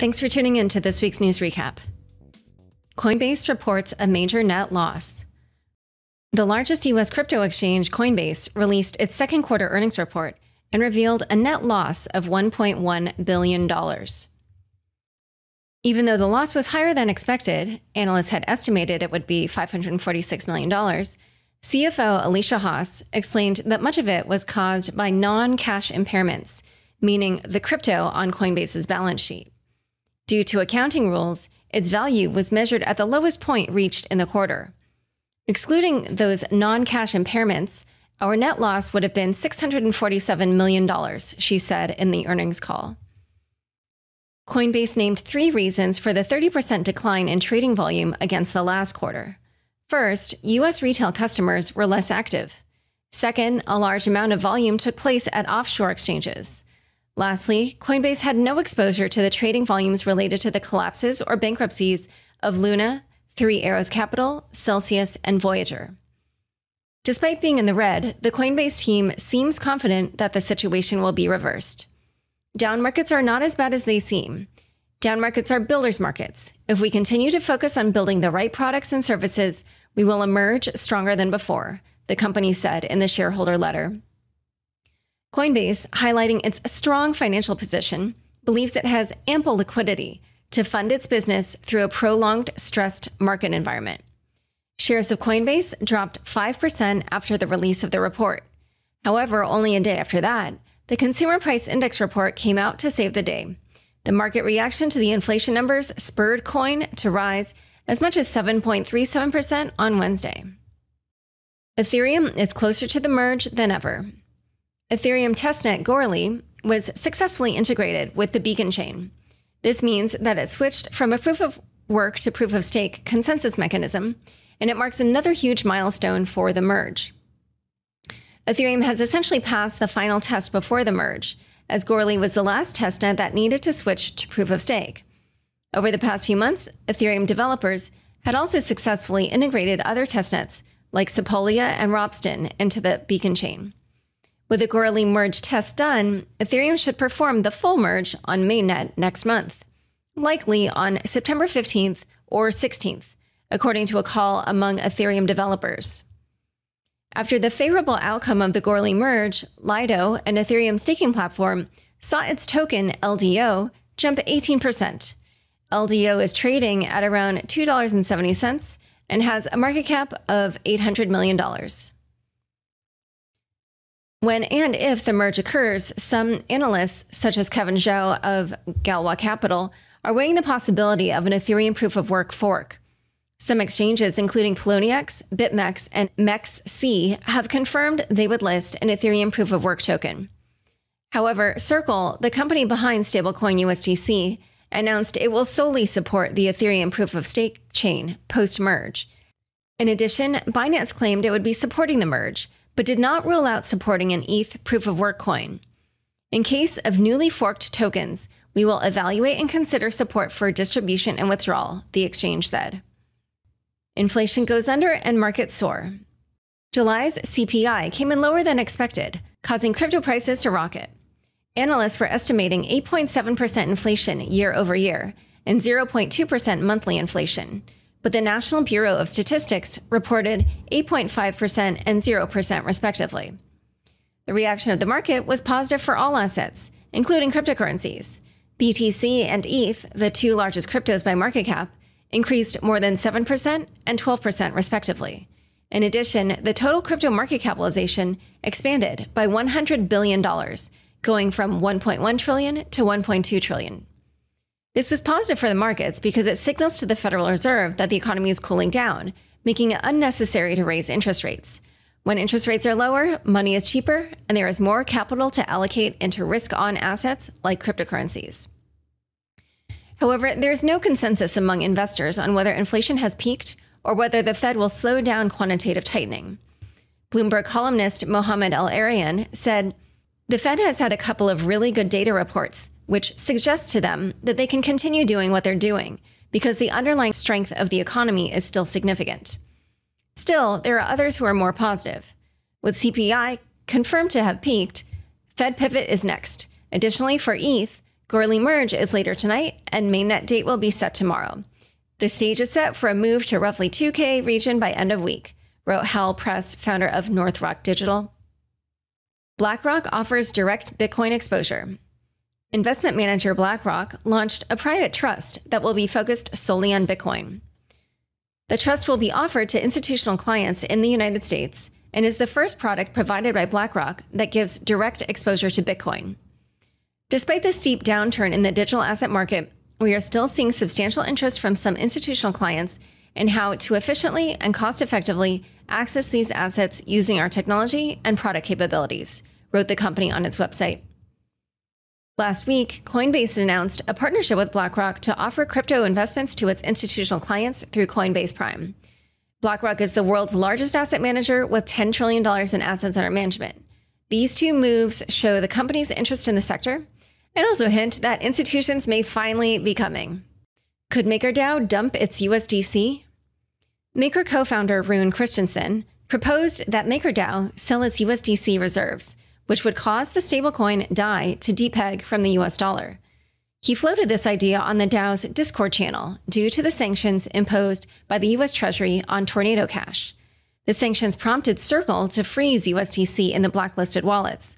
Thanks for tuning in to this week's news recap. Coinbase reports a major net loss. The largest U.S. crypto exchange, Coinbase, released its second quarter earnings report and revealed a net loss of $1.1 billion. Even though the loss was higher than expected, analysts had estimated it would be $546 million, CFO Alicia Haas explained that much of it was caused by non-cash impairments, meaning the crypto on Coinbase's balance sheet. Due to accounting rules, its value was measured at the lowest point reached in the quarter. Excluding those non-cash impairments, our net loss would have been $647 million, she said in the earnings call. Coinbase named 3 reasons for the 30% decline in trading volume against the last quarter. First, U.S. retail customers were less active. Second, a large amount of volume took place at offshore exchanges. Lastly, Coinbase had no exposure to the trading volumes related to the collapses or bankruptcies of Luna, Three Arrows Capital, Celsius, and Voyager. Despite being in the red, the Coinbase team seems confident that the situation will be reversed. Down markets are not as bad as they seem. Down markets are builders' markets. If we continue to focus on building the right products and services, we will emerge stronger than before, the company said in the shareholder letter. Coinbase, highlighting its strong financial position, believes it has ample liquidity to fund its business through a prolonged, stressed market environment. Shares of Coinbase dropped 5% after the release of the report. However, only a day after that, the Consumer Price Index report came out to save the day. The market reaction to the inflation numbers spurred Coin to rise as much as 7.37% on Wednesday. Ethereum is closer to the merge than ever. Ethereum testnet Goerli was successfully integrated with the Beacon chain. This means that it switched from a proof of work to proof of stake consensus mechanism, and it marks another huge milestone for the merge. Ethereum has essentially passed the final test before the merge, as Goerli was the last testnet that needed to switch to proof of stake. Over the past few months, Ethereum developers had also successfully integrated other testnets like Sepolia and Ropsten into the Beacon chain. With the Goerli merge test done, Ethereum should perform the full merge on mainnet next month, likely on September 15th or 16th, according to a call among Ethereum developers. After the favorable outcome of the Goerli merge, Lido, an Ethereum staking platform, saw its token LDO jump 18%. LDO is trading at around $2.70 and has a market cap of $800 million. When and if the merge occurs, some analysts, such as Kevin Zhou of Galois Capital, are weighing the possibility of an Ethereum proof-of-work fork. Some exchanges, including Poloniex, BitMEX, and MEXC, have confirmed they would list an Ethereum proof-of-work token. However, Circle, the company behind stablecoin USDC, announced it will solely support the Ethereum proof-of-stake chain post-merge. In addition, Binance claimed it would be supporting the merge, but did not rule out supporting an ETH proof-of-work coin. In case of newly forked tokens, we will evaluate and consider support for distribution and withdrawal, the exchange said. Inflation goes under and markets soar. July's CPI came in lower than expected, causing crypto prices to rocket. Analysts were estimating 8.7% inflation year over year and 0.2% monthly inflation, but the National Bureau of Statistics reported 8.5% and 0% respectively. The reaction of the market was positive for all assets, including cryptocurrencies. BTC and ETH, the 2 largest cryptos by market cap, increased more than 7% and 12% respectively. In addition, the total crypto market capitalization expanded by $100 billion, going from $1.1 trillion to $1.2 trillion. This was positive for the markets because it signals to the Federal Reserve that the economy is cooling down, making it unnecessary to raise interest rates. When interest rates are lower, money is cheaper, and there is more capital to allocate into risk-on assets like cryptocurrencies. However, there is no consensus among investors on whether inflation has peaked or whether the Fed will slow down quantitative tightening. Bloomberg columnist Mohamed El-Arian said, "The Fed has had a couple of really good data reports, which suggests to them that they can continue doing what they're doing because the underlying strength of the economy is still significant. Still, there are others who are more positive. With CPI confirmed to have peaked, Fed pivot is next. Additionally, for ETH, Goerli merge is later tonight, and mainnet date will be set tomorrow. The stage is set for a move to roughly 2K region by end of week, wrote Hal Press, founder of North Rock Digital. BlackRock offers direct Bitcoin exposure. Investment manager BlackRock launched a private trust that will be focused solely on Bitcoin. The trust will be offered to institutional clients in the United States and is the first product provided by BlackRock that gives direct exposure to Bitcoin. Despite the steep downturn in the digital asset market, we are still seeing substantial interest from some institutional clients in how to efficiently and cost-effectively access these assets using our technology and product capabilities, wrote the company on its website. Last week, Coinbase announced a partnership with BlackRock to offer crypto investments to its institutional clients through Coinbase Prime. BlackRock is the world's largest asset manager with $10 trillion in assets under management. These two moves show the company's interest in the sector and also hint that institutions may finally be coming. Could MakerDAO dump its USDC? Maker co-founder Rune Christensen proposed that MakerDAO sell its USDC reserves, which would cause the stablecoin DAI to depeg from the US dollar. He floated this idea on the DAO's Discord channel due to the sanctions imposed by the US Treasury on Tornado Cash. The sanctions prompted Circle to freeze USDC in the blacklisted wallets.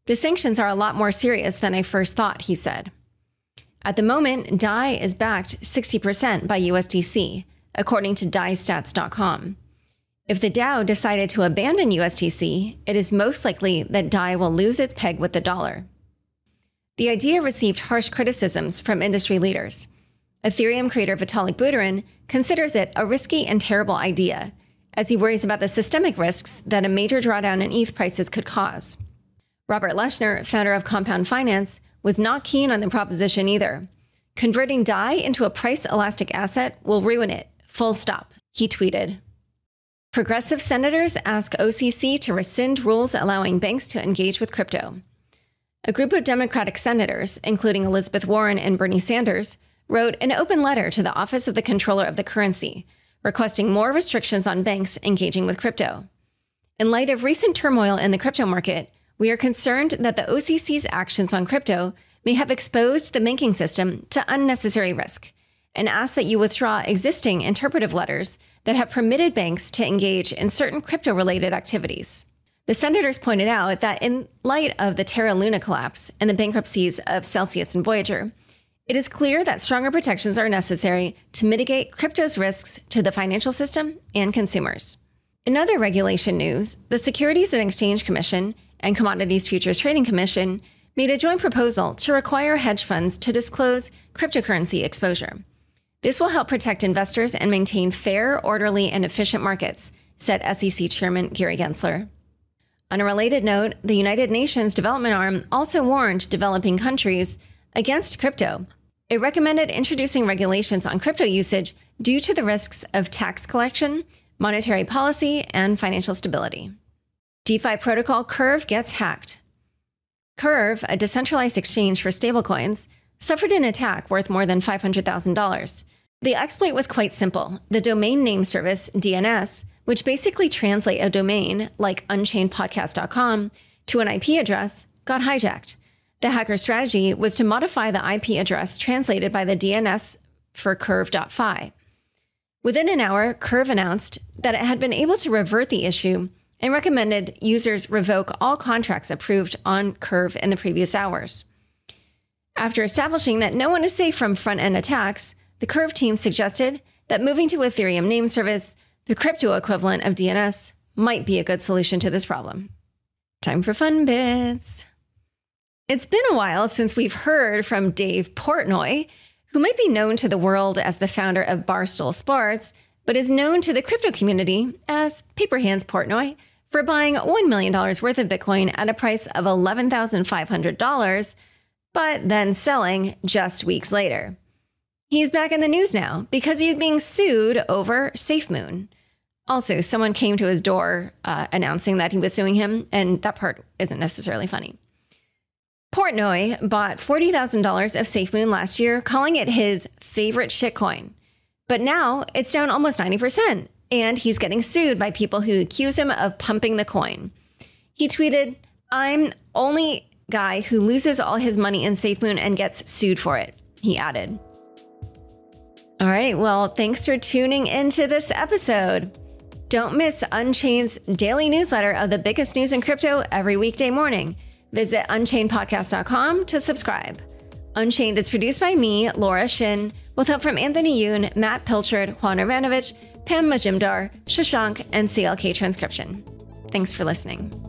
The sanctions are a lot more serious than I first thought, he said. At the moment, DAI is backed 60% by USDC, according to DAIstats.com. If the DAO decided to abandon USDC, it is most likely that DAI will lose its peg with the dollar. The idea received harsh criticisms from industry leaders. Ethereum creator Vitalik Buterin considers it a risky and terrible idea, as he worries about the systemic risks that a major drawdown in ETH prices could cause. Robert Leshner, founder of Compound Finance, was not keen on the proposition either. Converting DAI into a price-elastic asset will ruin it, full stop, he tweeted. Progressive senators ask OCC to rescind rules allowing banks to engage with crypto. A group of Democratic senators, including Elizabeth Warren and Bernie Sanders, wrote an open letter to the Office of the Comptroller of the Currency, requesting more restrictions on banks engaging with crypto. In light of recent turmoil in the crypto market, we are concerned that the OCC's actions on crypto may have exposed the banking system to unnecessary risk, and ask that you withdraw existing interpretive letters that have permitted banks to engage in certain crypto-related activities. The senators pointed out that in light of the Terra Luna collapse and the bankruptcies of Celsius and Voyager, it is clear that stronger protections are necessary to mitigate crypto's risks to the financial system and consumers. In other regulation news, the Securities and Exchange Commission and Commodities Futures Trading Commission made a joint proposal to require hedge funds to disclose cryptocurrency exposure. This will help protect investors and maintain fair, orderly, and efficient markets, said SEC Chairman Gary Gensler. On a related note, the United Nations Development Arm also warned developing countries against crypto. It recommended introducing regulations on crypto usage due to the risks of tax collection, monetary policy, and financial stability. DeFi protocol Curve gets hacked. Curve, a decentralized exchange for stablecoins, suffered an attack worth more than $500,000. The exploit was quite simple. The domain name service, DNS, which basically translates a domain like UnchainedPodcast.com to an IP address, got hijacked. The hacker's strategy was to modify the IP address translated by the DNS for curve.fi. Within an hour, Curve announced that it had been able to revert the issue and recommended users revoke all contracts approved on Curve in the previous hours. After establishing that no one is safe from front-end attacks, the Curve team suggested that moving to Ethereum name service, the crypto equivalent of DNS, might be a good solution to this problem. Time for fun bits. It's been a while since we've heard from Dave Portnoy, who might be known to the world as the founder of Barstool Sports, but is known to the crypto community as Paper Hands Portnoy for buying $1 million worth of Bitcoin at a price of $11,500, but then selling just weeks later. He's back in the news now because he's being sued over SafeMoon. Also, someone came to his door announcing that he was suing him, and that part isn't necessarily funny. Portnoy bought $40,000 of SafeMoon last year, calling it his favorite shitcoin. But now it's down almost 90%, and he's getting sued by people who accuse him of pumping the coin. He tweeted, "I'm only guy who loses all his money in SafeMoon and gets sued for it, he added. All right, well, thanks for tuning into this episode. Don't miss Unchained's daily newsletter of the biggest news in crypto every weekday morning. Visit unchainedpodcast.com to subscribe. Unchained is produced by me, Laura Shin, with help from Anthony Yoon, Matt Pilchard, Juan Urbanovich, Pam Majumdar, Shashank, and CLK Transcription. Thanks for listening.